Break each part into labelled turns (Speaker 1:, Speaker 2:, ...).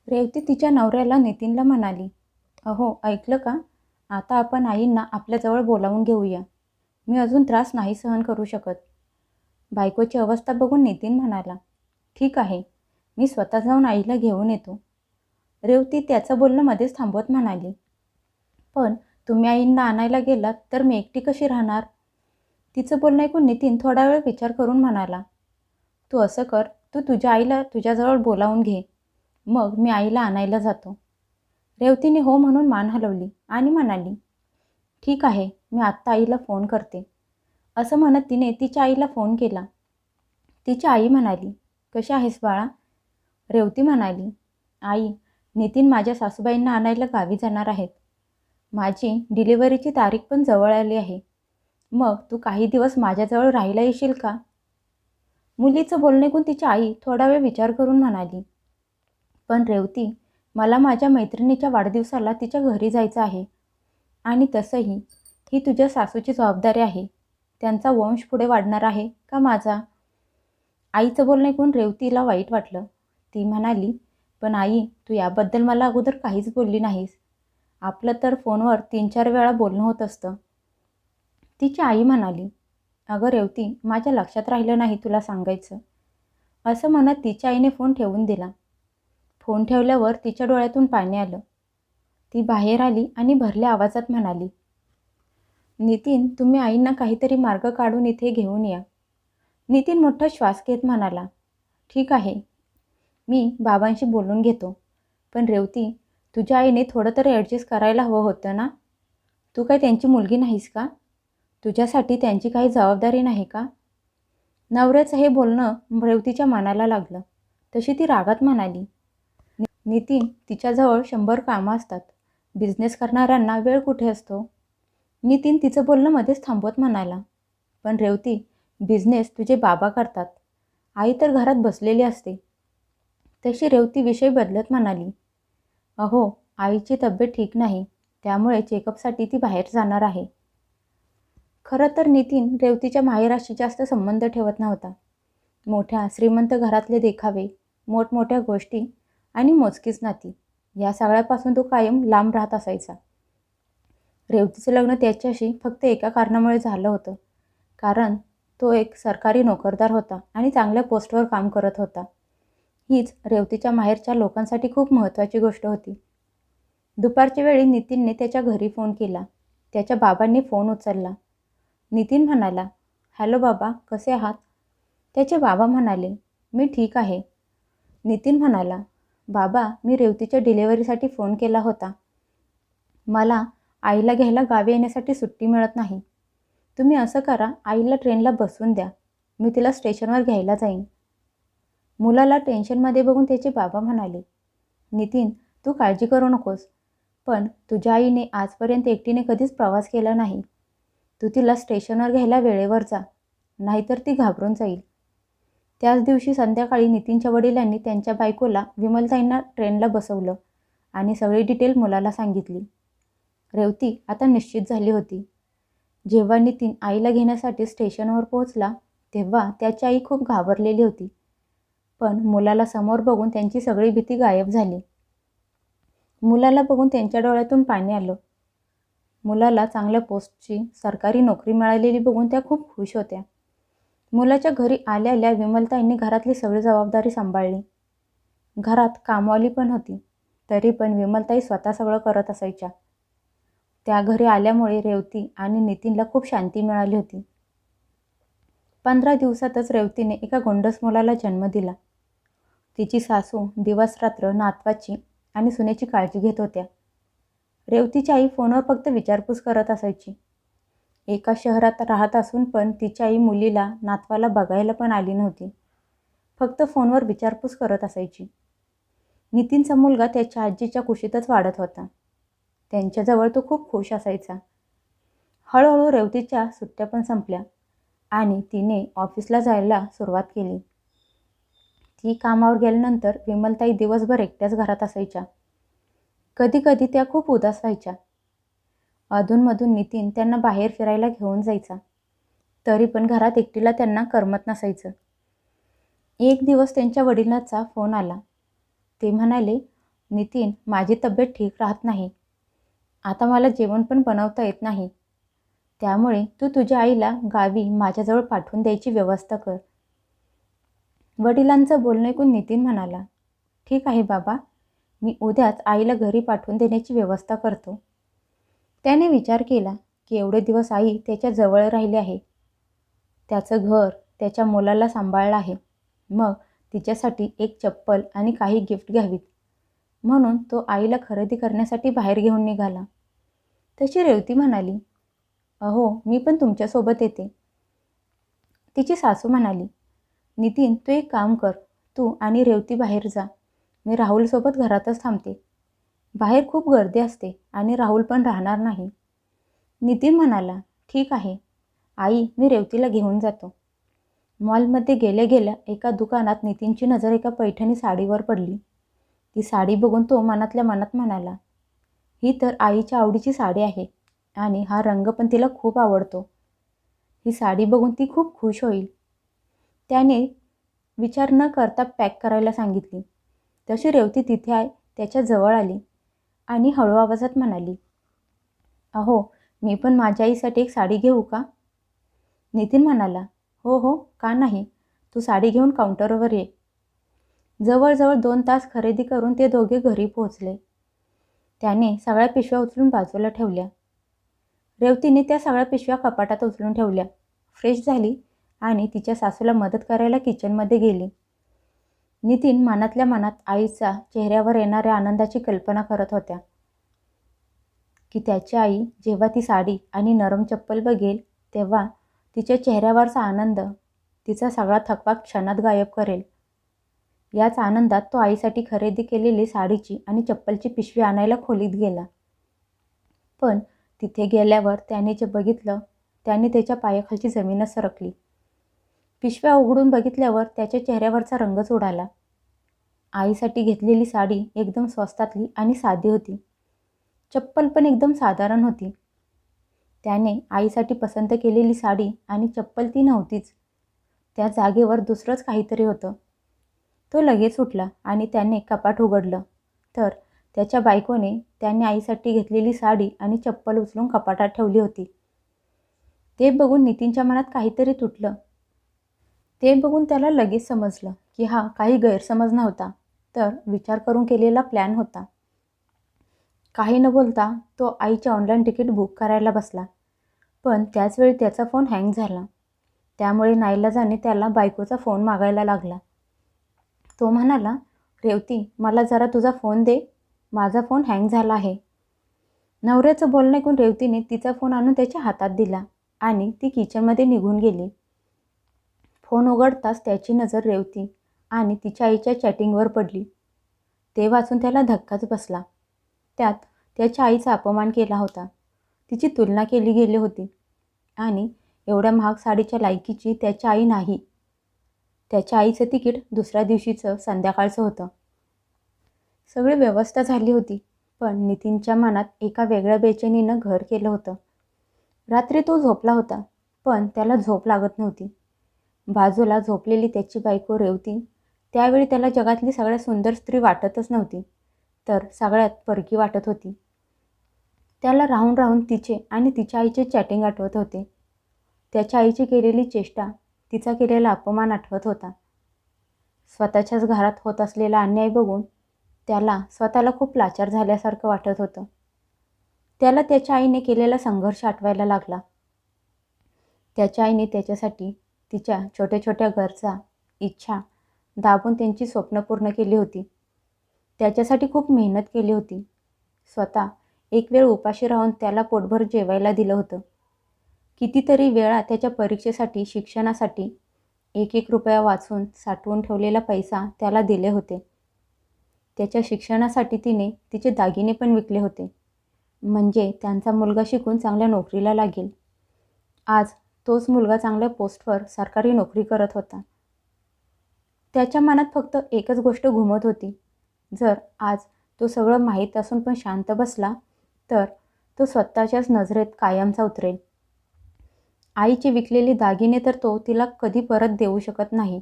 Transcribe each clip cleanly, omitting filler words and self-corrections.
Speaker 1: रेवती तिच्या नवऱ्याला नितीनला म्हणाली, "अहो, ऐकलं का? आता आपण आईंना आपल्याजवळ बोलावून घेऊया. मी अजून त्रास नाही सहन करू शकत." बायकोची अवस्था बघून नितीन म्हणाला, "ठीक आहे, मी स्वतः जाऊन आईला घेऊन येतो." रेवती त्याचं बोलणं मध्येच थांबवत म्हणाली, "पण तुम्ही आईंना आणायला गेलात तर मी एकटी कशी राहणार?" तिचं बोलणं ऐकून नितीन थोडा वेळ विचार करून म्हणाला, "तू असं कर, तू तुझ्या आईला तुझ्याजवळ बोलावून घे. मग मी आईला आणायला जातो." रेवतीने हो म्हणून मान हलवली आणि म्हणाली, "ठीक आहे, मी आत्ता आईला फोन करते." असं म्हणत तिने तिच्या आईला फोन केला. तिची आई म्हणाली, "कशी आहेस बाळा?" रेवती म्हणाली, "आई, नितीन माझ्या सासूबाईंना आणायला गावी जाणार आहेत. माझी डिलिव्हरीची तारीख पण जवळ आली आहे. मग तू काही दिवस माझ्याजवळ राहायला येशील का?" मुलीचं बोलणे ऐकून तिची आई थोडा वेळ विचार करून म्हणाली, "पण रेवती, मला माझ्या मैत्रिणीच्या वाढदिवसाला तिच्या घरी जायचं आहे. आणि तसंही ही तुझ्या सासूची जबाबदारी आहे. त्यांचा वंश पुढे वाढणार आहे का माझा?" आईचं बोलणं ऐकून रेवतीला वाईट वाटलं. ती म्हणाली, "पण आई, तू याबद्दल मला अगोदर काहीच बोलली नाहीस. आपलं तर फोनवर 3-4 वेळा बोलणं होत असतं." तिची आई म्हणाली, "अगं रेवती, माझ्या लक्षात राहिलं नाही तुला सांगायचं." असं म्हणत तिच्या आईने फोन ठेवून दिला. फोन ठेवल्यावर तिच्या डोळ्यातून पाणी आलं. ती बाहेर आली आणि भरल्या आवाजात म्हणाली, "नितीन, तुम्ही आईंना काहीतरी मार्ग काढून इथे घेऊन या." नितीन मोठा श्वास घेत म्हणाला, "ठीक आहे, मी बाबांशी बोलून घेतो. पण रेवती, तुझ्या आईने थोडं तरी ॲडजस्ट करायला हवं होतं ना? तू काय त्यांची मुलगी नाहीस का? तुझ्यासाठी त्यांची काही जबाबदारी नाही का?" नवऱ्याचं हे बोलणं रेवतीच्या मनाला लागलं. तशी ती रागात म्हणाली, "नितीन, तिच्याजवळ 100 कामं असतात. बिझनेस करणाऱ्यांना वेळ कुठे असतो?" नितीन तिचं बोलणं मध्येच थांबवत म्हणाला, "पण रेवती, बिझनेस तुझे बाबा करतात. आई तर घरात बसलेली असते." तशी रेवती विषय बदलत म्हणाली, "अहो, आईची तब्येत ठीक नाही. त्यामुळे चेकअपसाठी ती बाहेर जाणार आहे." खरं तर नितीन रेवतीच्या माहेराशी जास्त संबंध ठेवत नव्हता. मोठ्या श्रीमंत घरातले देखावे, मोठमोठ्या गोष्टी आणि मोजकीच नाती, या सगळ्यापासून तो कायम लांब राहत असायचा. रेवतीचं लग्न त्याच्याशी फक्त एका कारणामुळे झालं होतं, कारण तो एक सरकारी नोकरदार होता आणि चांगल्या पोस्टवर काम करत होता. हीच रेवतीच्या माहेरच्या लोकांसाठी खूप महत्त्वाची गोष्ट होती. दुपारच्या वेळी नितीनने त्याच्या घरी फोन केला. त्याच्या बाबांनी फोन उचलला. नितीन म्हणाला, "हॅलो बाबा, कसे आहात?" त्याचे बाबा म्हणाले, "मी ठीक आहे." नितीन म्हणाला, "बाबा, मी रेवतीच्या डिलिव्हरीसाठी फोन केला होता. मला आईला घ्यायला गावी येण्यासाठी सुट्टी मिळत नाही. तुम्ही असं करा, आईला ट्रेनला बसवून द्या. मी तिला स्टेशनवर घ्यायला जाईन." मुलाला टेन्शनमध्ये बघून त्याचे बाबा म्हणाले, "नितीन, तू काळजी करू नकोस. पण तुझ्या आईने आजपर्यंत एकटीने कधीच प्रवास केला नाही. तू तिला स्टेशनवर घ्यायला वेळेवर जा, नाहीतर ती घाबरून जाईल." त्याच दिवशी संध्याकाळी नितीनच्या वडिलांनी त्यांच्या बायकोला विमलताईंना ट्रेनला बसवलं आणि सगळी डिटेल मुलाला सांगितली. रेवती आता निश्चित झाली होती. जेव्हा नितीन आईला घेण्यासाठी स्टेशनवर पोहोचला, तेव्हा त्याची आई खूप घाबरलेली होती. पण मुलाला समोर बघून त्यांची सगळी भीती गायब झाली. मुलाला बघून त्यांच्या डोळ्यातून पाणी आलं. मुलाला चांगल्या पोस्टची सरकारी नोकरी मिळालेली बघून त्या खूप खुश होत्या. मुलाच्या घरी आल्या विमलताईंनी घरातली सगळी जबाबदारी सांभाळली. घरात कामवाली पण होती, तरी पण विमलताई स्वतः सगळं करत असायच्या. त्या घरी आल्यामुळे रेवती आणि नितीनला खूप शांती मिळाली होती. 15 दिवसातच रेवतीने एका गोंडस मुलाला जन्म दिला. तिची सासू दिवस-रात्र नातवाची आणि सुनेची काळजी घेत होत्या. रेवतीची आई फोनवर फक्त विचारपूस करत असायची. एका शहरात राहत असून पण तिची आई मुलीला, नातवाला बघायला पण आली नव्हती. फक्त फोनवर विचारपूस करत असायची. नितीनचा मुलगा त्याच्या आजीच्या कुशीतच वाढत होता. त्यांच्याजवळ तो खूप खुश असायचा. हळूहळू रेवतीच्या सुट्ट्या पण संपल्या आणि तिने ऑफिसला जायला सुरुवात केली. ती कामावर गेल्यानंतर विमलताई दिवसभर एकट्याच घरात असायच्या. कधी-कधी त्या खूप उदास व्हायच्या. अधूनमधून नितीन त्यांना बाहेर फिरायला घेऊन जायचा. तरी पण घरात एकटीला त्यांना करमत नसायचं. एक दिवस त्यांच्या वडिलांचा फोन आला. ते म्हणाले, नितीन, माझी तब्येत ठीक राहत नाही. आता मला जेवण पण बनवता येत नाही. त्यामुळे तू तुझ्या आईला गावी माझ्याजवळ पाठवून द्यायची व्यवस्था कर. वडिलांचं बोलणं ऐकून नितीन म्हणाला, ठीक आहे बाबा, मी उद्याच आईला घरी पाठवून देण्याची व्यवस्था करतो. त्याने विचार केला की एवढे दिवस आई त्याच्या जवळ राहिली आहे. त्याचं घर, त्याच्या मुलाला सांभाळलं आहे. मग तिच्यासाठी एक चप्पल आणि काही गिफ्ट घ्यावीत म्हणून तो आईला खरेदी करण्यासाठी बाहेर घेऊन निघाला. तशी रेवती म्हणाली, अहो, मी पण तुमच्यासोबत येते. तिची सासू म्हणाली, नितीन, तू एक काम कर, तू आणि रेवती बाहेर जा. मी राहुलसोबत घरातच थांबते. बाहेर खूप गर्दी असते आणि राहुल पण राहणार नाही. नितीन म्हणाला, ठीक आहे आई, मी रेवतीला घेऊन जातो. मॉलमध्ये गेल्या गेल्या एका दुकानात नितीनची नजर एका पैठणी साडीवर पडली. ती साडी बघून तो मनातल्या मनात म्हणाला, ही तर आईच्या आवडीची साडी आहे आणि हा रंग पण तिला खूप आवडतो. ही साडी बघून ती खूप खुश होईल. त्याने विचार न करता पॅक करायला सांगितली. तशी रेवती तिथे त्याच्या जवळ आली आणि हळू आवाजात म्हणाली, अहो, मी पण माझ्या आईसाठी एक साडी घेऊ का? नितीन म्हणाला, हो हो, का नाही, तू साडी घेऊन काउंटरवर ये. जवळजवळ 2 तास खरेदी करून ते दोघे घरी पोहोचले. त्याने सगळ्या पिशव्या उचलून बाजूला ठेवल्या. रेवतीने त्या सगळ्या पिशव्या कपाटात उचलून ठेवल्या. फ्रेश झाली आणि तिच्या सासूला मदत करायला किचनमध्ये गेली. नितीन मनातल्या मनात आईचा चेहऱ्यावर येणाऱ्या आनंदाची कल्पना करत होत्या की त्याची आई जेव्हा ती साडी आणि नरम चप्पल बघेल तेव्हा तिच्या चेहऱ्यावरचा आनंद तिचा सगळा थकवा क्षणात गायब करेल. याच आनंदात तो आईसाठी खरेदी केलेली साडीची आणि चप्पलची पिशवी आणायला खोलीत गेला. पण तिथे गेल्यावर त्याने जे बघितलं त्याने त्याच्या पायाखालची जमीनच सरकली. पिशव्या उघडून बघितल्यावर त्याच्या चेहऱ्यावरचा रंगच उडाला. आईसाठी घेतलेली साडी एकदम स्वस्तातली आणि साधी होती. चप्पल पण एकदम साधारण होती. त्याने आईसाठी पसंत केलेली साडी आणि चप्पल ती नव्हतीच. त्या जागेवर दुसरंच काहीतरी होतं. तो लगेच उठला आणि त्याने कपाट उघडलं तर त्याच्या बायकोने त्याने आईसाठी घेतलेली साडी आणि चप्पल उचलून कपाटात ठेवली होती. ते बघून नितीनच्या मनात काहीतरी तुटलं. ते बघून त्याला लगेच समजलं की हा काही गैरसमज नव्हता, तर विचार करून केलेला प्लॅन होता. काही न बोलता तो आईचे ऑनलाईन तिकीट बुक करायला बसला. पण त्याचवेळी त्याचा फोन हँग झाला. त्यामुळे नाईलाजाने त्याला बायकोचा फोन मागायला लागला. तो म्हणाला, रेवती, मला जरा तुझा फोन दे, माझा फोन हँग झाला आहे. नवऱ्याचं बोलणं ऐकून रेवतीने तिचा फोन आणून त्याच्या हातात दिला आणि ती किचनमध्ये निघून गेली. फोन उघडताच त्याची नजर रेवती आणि तिच्या आईच्या चॅटिंगवर पडली. ते वाचून त्याला धक्काच बसला. त्यात त्याच्या आईचा अपमान केला होता. तिची तुलना केली गेली होती आणि एवढ्या महाग साडीच्या लायकीची त्याच्या आई नाही. त्याच्या आईचं तिकीट दुसऱ्या दिवशीचं संध्याकाळचं होतं. सगळी व्यवस्था झाली होती, पण नितीनच्या मनात एका वेगळ्या बेचैनीनं घर केलं होतं. रात्री तो झोपला होता, पण त्याला झोप लागत नव्हती. बाजूला झोपलेली त्याची बायको रेवती त्यावेळी त्याला जगातली सगळ्यात सुंदर स्त्री वाटतच नव्हती, तर सगळ्यात परकी वाटत होती. त्याला राहून राहून तिचे आणि तिच्या आईचे चॅटिंग आठवत होते. त्याच्या आईची केलेली चेष्टा, तिचा केलेला अपमान आठवत होता. स्वतःच्याच घरात होत असलेला अन्याय बघून त्याला स्वतःला खूप लाचार झाल्यासारखं वाटत होतं. त्याला त्याच्या आईने केलेला संघर्ष आठवायला लागला. त्याच्या आईने त्याच्यासाठी तिच्या छोट्या छोट्या गरजा, इच्छा दाबून त्यांची स्वप्न पूर्ण केली होती. त्याच्यासाठी खूप मेहनत केली होती. स्वतः एक वेळ उपाशी राहून त्याला पोटभर जेवायला दिलं होतं. कितीतरी वेळा त्याच्या परीक्षेसाठी, शिक्षणासाठी एक एक रुपया वाचून साठवून ठेवलेला पैसा त्याला दिले होते. त्याच्या शिक्षणासाठी तिने तिचे दागिने पण विकले होते, म्हणजे त्यांचा मुलगा शिकून चांगल्या नोकरीला लागेल. आज तोच मुलगा चांगल्या पोस्टवर सरकारी नोकरी करत होता. त्याच्या मनात फक्त एकच गोष्ट घुमत होती, जर आज तो सगळं माहीत असून पण शांत बसला तर तो स्वतःच्याच नजरेत कायमचा उतरेल. आईची विकलेली दागिने तर तो तिला कधी परत देऊ शकत नाही,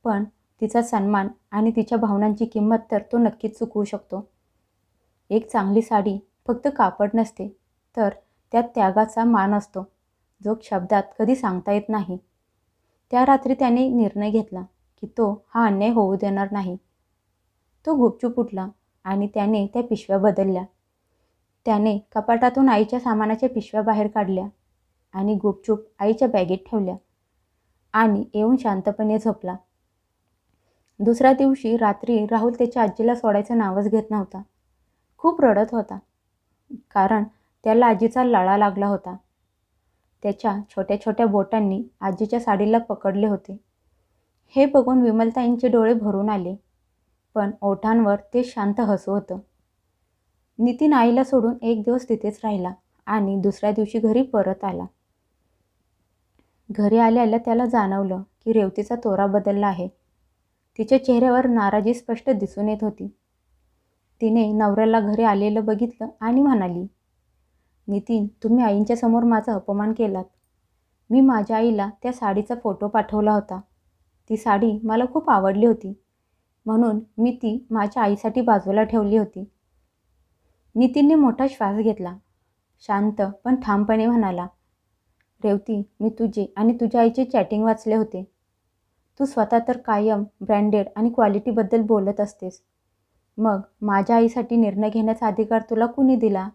Speaker 1: पण तिचा सन्मान आणि तिच्या भावनांची किंमत तर तो नक्कीच चुकवू शकतो. एक चांगली साडी फक्त कापड नसते, तर त्यात त्यागाचा मान असतो, जो शब्दात कधी सांगता येत नाही. त्या रात्री त्याने निर्णय घेतला की तो हा अन्याय होऊ देणार नाही. तो गुपचूप उठला आणि त्याने त्या पिशव्या बदलल्या. त्याने कपाटातून आईच्या सामानाच्या पिशव्या बाहेर काढल्या आणि गुपचूप आईच्या बॅगेत ठेवल्या आणि येऊन शांतपणे झोपला. दुसऱ्या दिवशी रात्री राहुल त्याच्या आजीला सोडायचं नावच घेत नव्हता. खूप रडत होता, कारण त्याला आजीचा लळा लागला होता. त्याच्या छोट्या छोट्या बोटांनी आजीच्या साडीला पकडले होते. हे बघून विमलताईंचे डोळे भरून आले, पण ओठांवर ते शांत हसू होतं. नितीन आईला सोडून एक दिवस तिथेच राहिला आणि दुसऱ्या दिवशी घरी परत आला. घरी आल्याला त्याला जाणवलं की रेवतीचा तोरा बदलला आहे. तिच्या चेहऱ्यावर नाराजी स्पष्ट दिसून येत होती. तिने नवऱ्याला घरी आलेलं बघितलं आणि म्हणाली, नितीन, तुम्ही आईंच्या समोर माझा अपमान केलात. मी माझ्या आईला त्या साडीचा फोटो पाठवला होता. ती साडी मला खूप आवडली होती, म्हणून मी ती माझ्या आईसाठी बाजूला ठेवली होती. नितीनने मोठा श्वास घेतला. शांत पण ठामपणे म्हणाला, रेवती, मी तुझे आणि तुझ्या आईचे चॅटिंग वाचले होते. तू स्वतः तर कायम ब्रँडेड आणि क्वालिटीबद्दल बोलत असतेस. मग माझ्या आईसाठी निर्णय घेण्याचा अधिकार तुला कुणी दिला?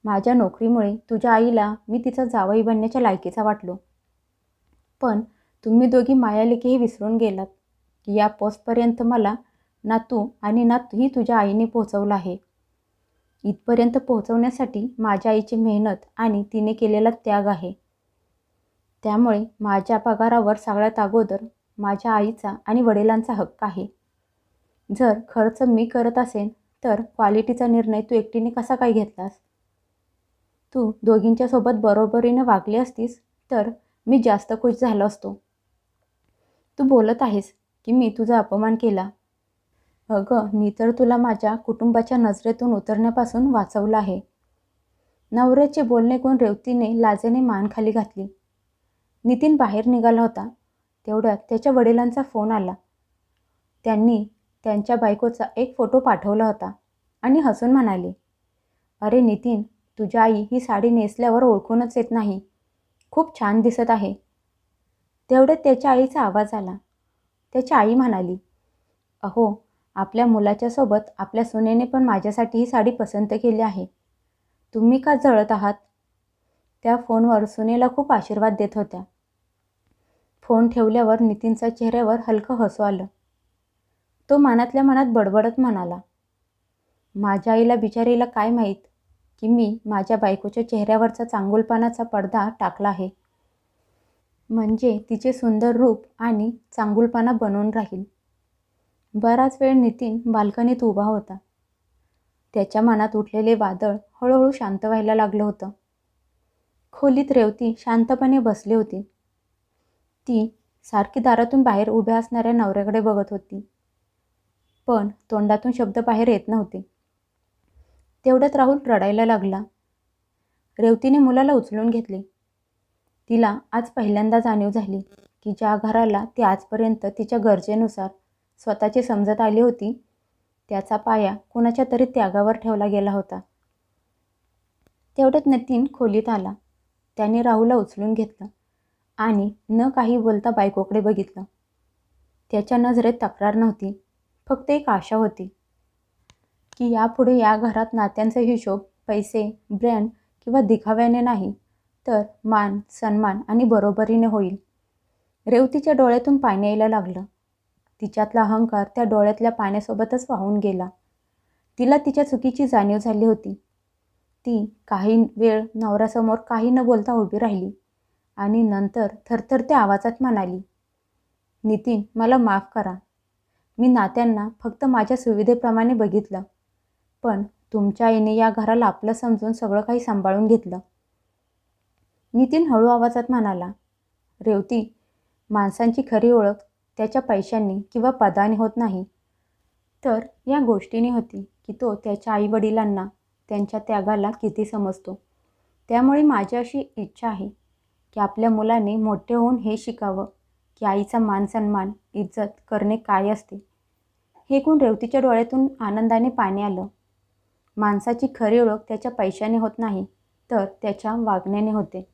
Speaker 1: माझ्या नोकरीमुळे तुझ्या आईला मी तिचा जावई बनण्याच्या लायकीचा वाटलो. पण तुम्ही दोघी मायालेकी हे विसरून गेलात की या पोस्टपर्यंत मला ना तू आणि ना ही तुझ्या आईने पोहोचवलं आहे. इथपर्यंत पोहोचवण्यासाठी माझ्या आईची मेहनत आणि तिने केलेला त्याग आहे. त्यामुळे माझ्या पगारावर सगळ्यात अगोदर माझ्या आईचा आणि वडिलांचा हक्क आहे. जर खर्च मी करत असेन तर क्वालिटीचा निर्णय तू एकटीने कसा काय घेतलास? तू दोघींच्या सोबत बरोबरीने वागली असतीस तर मी जास्त खुश झालो असतो. तू बोलत आहेस की मी तुझा अपमान केला. अगं, मी तर तुला माझ्या कुटुंबाच्या नजरेतून उतरण्यापासून वाचवलं आहे. नवऱ्याचे बोलणे ऐकून रेवतीने लाजेने मान खाली घातली. नितीन बाहेर निघाला होता. तेवढ्यात त्याच्या वडिलांचा फोन आला. त्यांनी त्यांच्या बायकोचा एक फोटो पाठवला होता आणि हसून म्हणाले, अरे नितीन, तुझ्या आई ही साडी नेसल्यावर ओळखूनच येत नाही. खूप छान दिसत आहे. तेवढ्यात त्याच्या आईचा आवाज आला. त्याची आई म्हणाली, अहो, आपल्या मुलाच्या सोबत आपल्या सुनेने पण माझ्यासाठी ही साडी पसंत केली आहे. तुम्ही का जळत आहात? त्या फोनवर सुनेला खूप आशीर्वाद देत होत्या. फोन ठेवल्यावर नितीनच्या चेहऱ्यावर हलकं हसू आलं. तो मनातल्या मनात बडबडत म्हणाला, माझ्या आईला बिचारीला काय माहीत की मी माझ्या बायकोच्या चेहऱ्यावरचा चांगुलपणाचा पडदा टाकला आहे. म्हणजे तिचे सुंदर रूप आणि चांगुलपणा बनून राहील. बराच वेळ नितीन बाल्कनीत उभा होता. त्याच्या मनात उठलेले वादळ हळूहळू शांत व्हायला लागलं होतं. खोलीत रेवती शांतपणे बसली होती. ती सारखी दारातून बाहेर उभ्या असणाऱ्या नवऱ्याकडे बघत होती, पण तोंडातून शब्द बाहेर येत नव्हते. तेवढ्यात राहुल रडायला लागला. रेवतीने मुलाला उचलून घेतले. तिला आज पहिल्यांदा जाणीव झाली की ज्या घराला ती आजपर्यंत तिच्या गरजेनुसार स्वतःची समजत आली होती, त्याचा पाया कुणाच्या तरी त्यागावर ठेवला गेला होता. तेवढ्यात नितीन खोलीत आला. त्याने राहुलला उचलून घेतलं आणि न काही बोलता बायकोकडे बघितलं. त्याच्या नजरेत तक्रार नव्हती, फक्त एक आशा होती की यापुढे या घरात नात्यांचा हिशोब पैसे, ब्रँड किंवा दिखाव्याने नाही, तर मान, सन्मान आणि बरोबरीने होईल. रेवतीच्या डोळ्यातून पाणी यायला लागलं. तिच्यातला अहंकार त्या डोळ्यातल्या पाण्यासोबतच वाहून गेला. तिला तिच्या चुकीची जाणीव झाली होती. ती काही वेळ नवऱ्यासमोर काही न बोलता उभी राहिली आणि नंतर थरथरत्या आवाजात म्हणाली, नितीन, मला माफ करा. मी नात्यांना फक्त माझ्या सुविधेप्रमाणे बघितलं, पण तुमच्या आईने या घराला आपलं समजून सगळं काही सांभाळून घेतलं. नितीन हळू आवाजात म्हणाला, रेवती, माणसांची खरी ओळख त्याच्या पैशांनी किंवा पदाने होत नाही, तर या गोष्टीने होती की तो त्याच्या आईवडिलांना, त्यांच्या त्यागाला किती समजतो. त्यामुळे माझी अशी इच्छा आहे की आपल्या मुलाने मोठे होऊन हे शिकावं की आईचा मान सन्मान, इज्जत करणे काय असते. हे ऐकून रेवतीच्या डोळ्यातून आनंदाने पाणी आलं. माणसाची खरी ओळख त्याच्या पैशाने होत नाही, तर त्याच्या वागण्याने होते.